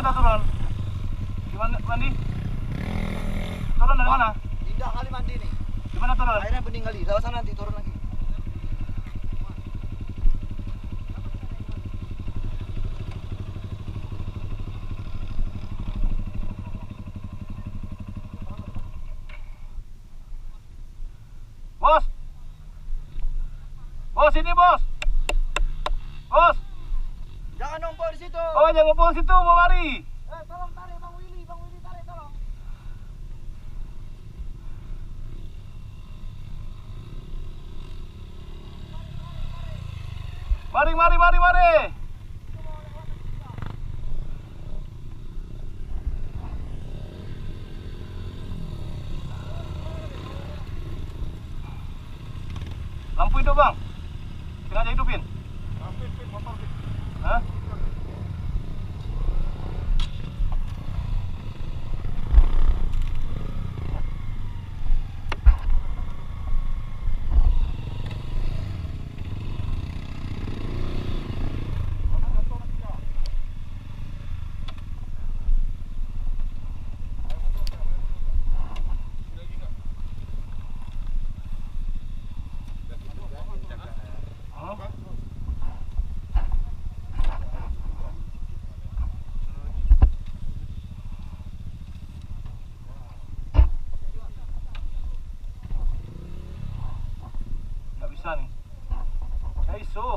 kita turun? Gimana mandi? Turun dari mana? Indah kali mandi nih. Gimana turun? Airnya bening kali. Lewat sana nanti turun lagi. Bos! Bos, ini bos! Bos! Jangan numpuk di situ. Oh, jangan ngumpul situ, mau mari! Tolong tarik Bang Willy tarik tolong. Mari! Lampu hidup bang, sengaja hidupin. Hah? Nggak bisa nih. Ya isu.